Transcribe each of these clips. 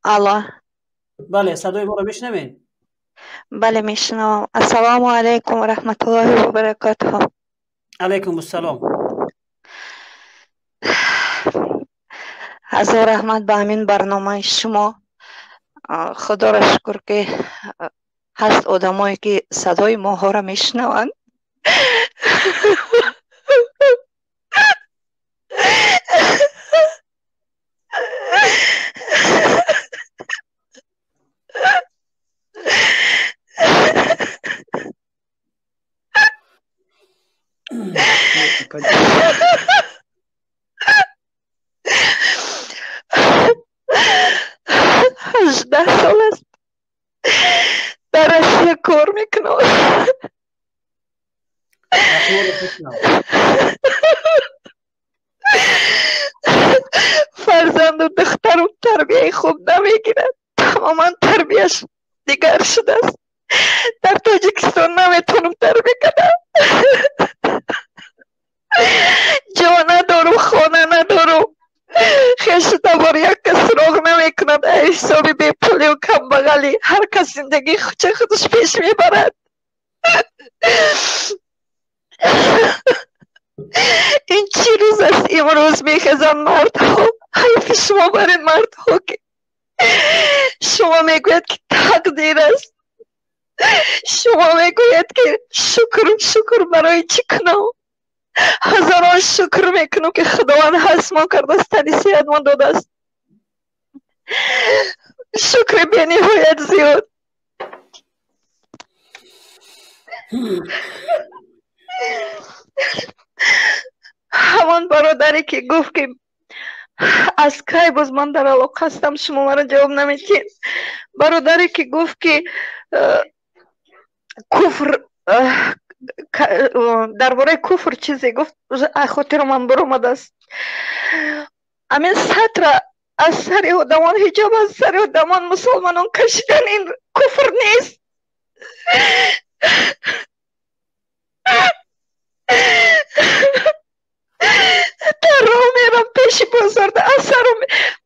الو. بله صدای ما رو میشنوین؟ بله میشنوم. السلام علیکم و رحمت الله و برکاته. علیکم السلام. از رحمت به همین برنامه شما. خدا را شکر که هست آدمایی که صدای ما ها را میشنوند. هجده سال است در رشته کار میکنم. فرزند و دخترم تربیه خوب نمیگیرد. تماما تربیهش دیگر شده است. در تاجیکستان نمیتونم تربیه کنم. جا ندارم، خانه ندارم. خیش تبار یک کس سراغ نمیکند. حسابی بی پولی و کم بغلی هر کس زندگی خودش پیش میبرد. این چی روز است امروز میخزن مردها. حیف شما برین مردها که شما میگوید که تقدیر است. شما میگوید که شکر برای چی کنم. هزاران شکر میکنم که خداوند هست ما کرده است، تنی صحت من داده است. شکر بی نهایت زیاد. همان برادری که گفت که از کی باز من در علاقه هستم شما مرا جواب نمیدین. برادری که گفت که کفر درباره کفر چیزی گفت خاطر من برآمده است. همین سطر از سر آدمان، حجاب از سر آدمان مسلمانان کشیدن این کفر نیست. در راه میرم پیش بازار در اثرم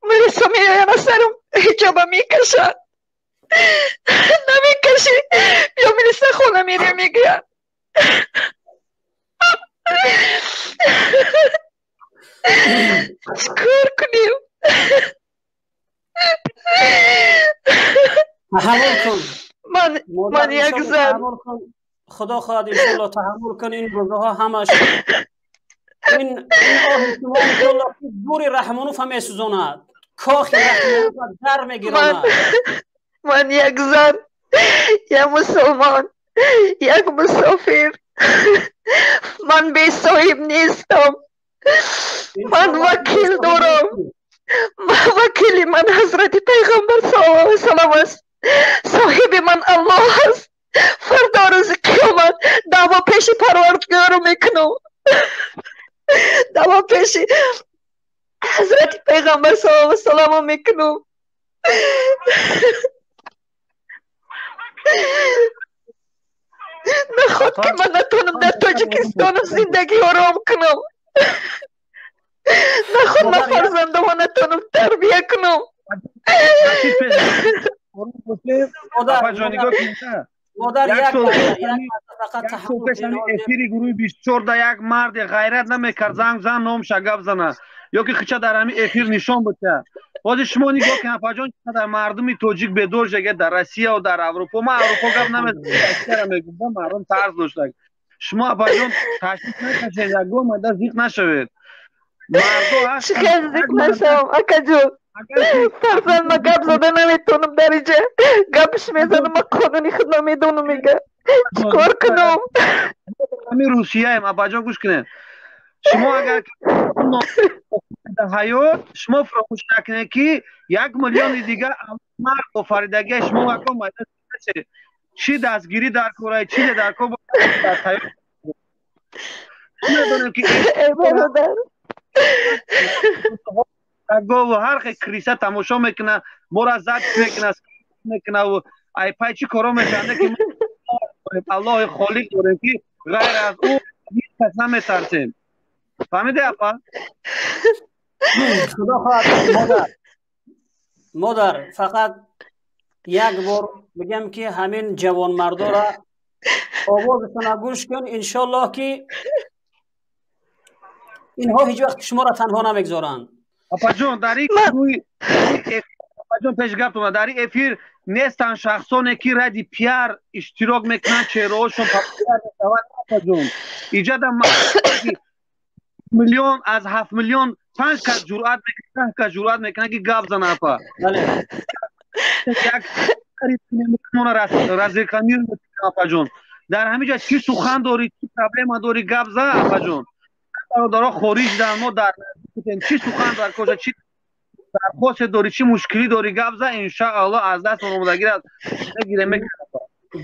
میرسم میایم اثرم حجاب میکشن نمیکشی یا میرسه خونه میره میگه چکار کنیم؟ تحمل کن. من یک زن خدا خواهد انشالله تحمل کن. این روزها همش این آه شما انشالله دوری رحمانوف هم میسوزاند، کاخ رحمانوف در میگیراند. من یک زن، یک مسلمان، یک مسافر، من بی صاحب نیستم. من وکیل دارم. وکیل من حضرت پیغمبر صلی الله علیه وسلم است. صاحب من الله است. فردا روز قیامت دعوا پیش پروردگار میکنم. دعوا پیش حضرت پیغمبر صلی الله علیه وسلم میکنم. نخواد که من نتونم در تاجیکستان زندگی آرام کنم. نخواد من فرزندم نتونم تربیه کنم. افیری گروه 24 یک مرد غیرت نمیکرد زنگ زن نام شگف زنه یا که خچه در همین افیر نشان بده. باز شما نگاه که افاجان در مردمی توجیک به دور جگه در روسیه و در اروپا، ما اروپا گپ نمیگم مردم طرز داشته. شما افاجان تشویق نکنید یک گام مدت زیق نشوید. مردم هست چقدر زیق نشم اکا جون. فرزند ما گپ زده نمیتونم در اینجا گپش میزنم. ما قانونی خود نمیدونم میگه چکار کنم. همین روسیه ایم افاجان گوش کنید. شما اگر حیات شما فراموش نکنید که 1 میلیون دیگه مرد و فریدگی شما اکا مدت چی دستگیری در کره چی در کوبا در حیات ندونم که گو هر خی کریسه تماشا میکنه مورا زد میکنه و ای پای چی کارا میکنه که الله خالق داریم که غیر از او هیچ کس نمیترسیم. فهمیده اپا؟ خدا خواهد مادر مادر فقط یک بار بگم که همین جوان مردا را آوازشان گوش کن، انشالله که اینها هیچ وقت شما را تنها نمیگذارند. آپا جون در این پیش گفتم در این افیر نیستن شخصانی که ردی پیار اشتراک میکنن چهرهاشون پاپولار میشوند. آپا جون اینجا در میلیون از 7 میلیون 5 کس جرأت میکنن، 10 کس جرأت میکنن که گپ زنن. آپا بله یک نمیتونه رزرکانی میکنه. آپا جون در همینجا چی سخن داری، چی پرابلم داری، گپ زن. آپا جون دارا خارج در ما در چی سخن در کجا چی درخواست داری، چی مشکلی داری، گپ زن. ان شاء الله از دست اومدگی نگیره میکنه.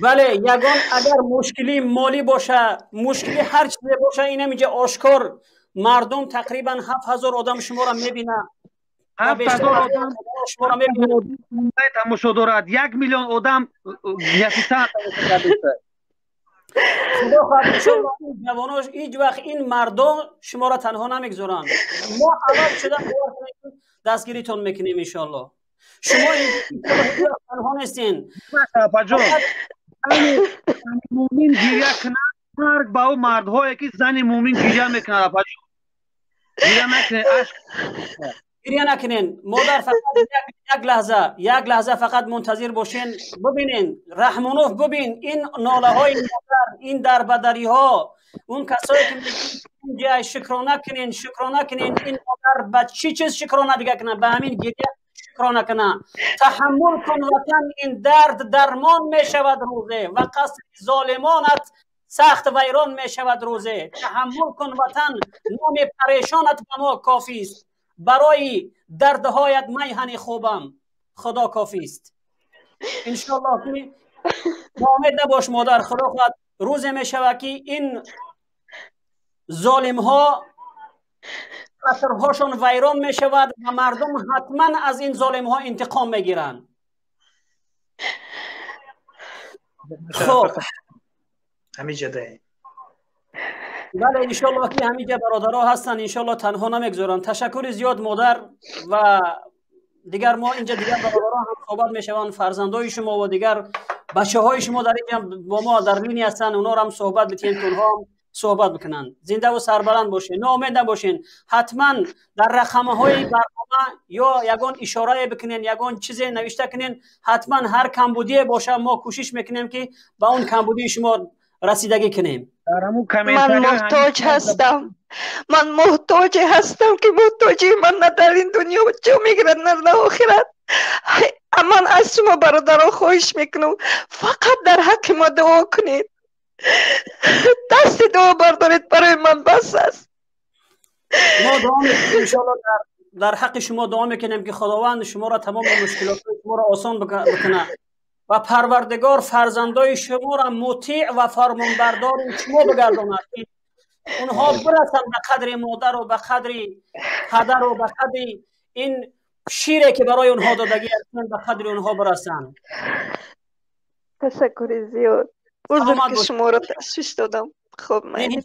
بله یگان اگر مشکلی مالی باشه، مشکلی هر چیزی باشه، این اینجا آشکار مردم تقریبا 7000 آدم شما را میبینه. 7000 آدم شما را میبینه. تماشا دارد. 1 میلیون آدم یکیسان خدا خواهد انشاءالله این جواناش هیچ وقت این مردم شما را تنها نمیگذارن. ما اول شده دستگیریتون میکنیم انشاءالله. شما این تنها نیستین. مومن گیریه کنه مرگ با او مردهایی که زن مومن گیریه میکنه. گیریه نکنه، عشق گریه نکنین. مادر فقط یک لحظه فقط منتظر باشین، ببینین رحمانوف، ببین این ناله های مادر، این دربدری ها، اون کسایی که میگن شکرانه کنین این مادر به چی چیز شکرانه دیگه کنه؟ به همین گریه شکرانه کنه. تحمل کن وطن، این درد درمان میشود روزه و قصر ظالمانت سخت ویران میشود روزه. تحمل کن وطن، نام پریشانت به ما کافی است. برای دردهایت میهن خوبم، خدا کافی است. انشالله که ناامید نباش مادر. خدا خواهد روز میشود که این ظالم ها قصرهاشون ویران میشود و مردم حتما از این ظالم ها انتقام میگیرن. خب همیشه ده. بله انشالله که همیشه برادرها هستن، انشالله تنها نمیگذارن. تشکر زیاد مادر. و دیگر ما اینجا دیگر برادرها هم صحبت میشوند، فرزندای شما و دیگر بچه های شما در اینجا با ما در لینی هستن، اونا رو هم صحبت بتین که اونها هم صحبت بکنن. زنده و سربلند باشین، ناامید نباشین. حتما در رقمه های برنامه یا یگان اشاره بکنین، یگان چیزی نوشته کنین. حتما هر کمبودی باشه ما کوشش میکنیم که با اون کمبودی شما رسیدگی کنیم. من محتاج هستم، من محتاج هستم که محتاجی من نه در این دنیا جو میگیرد نه در آخرت. من از شما برادران خواهش میکنم فقط در حق ما دعا کنید، دست دعا بردارید، برای من بس است. ما دعا میکنیم انشاءالله در حق شما دعا میکنیم که خداوند شما را تمام مشکلات شما را آسان بکنه و پروردگار فرزندای شما را مطیع و فرمانبردار شما بگرداند. اونها برسن به قدر مادر و به قدر پدر و به قدر این شیره که برای اونها دادگی هستند، به قدر اونها برسن. تشکر زیاد. عذر که شما را تشویش دادم. خب من این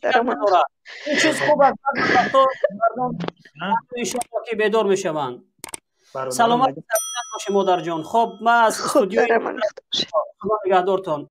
چیز خوب است. مردم انشاءالله که بیدار میشوند. سلامت باشی مادر جان. خب ما از استودیوی خدا نگهدارتان.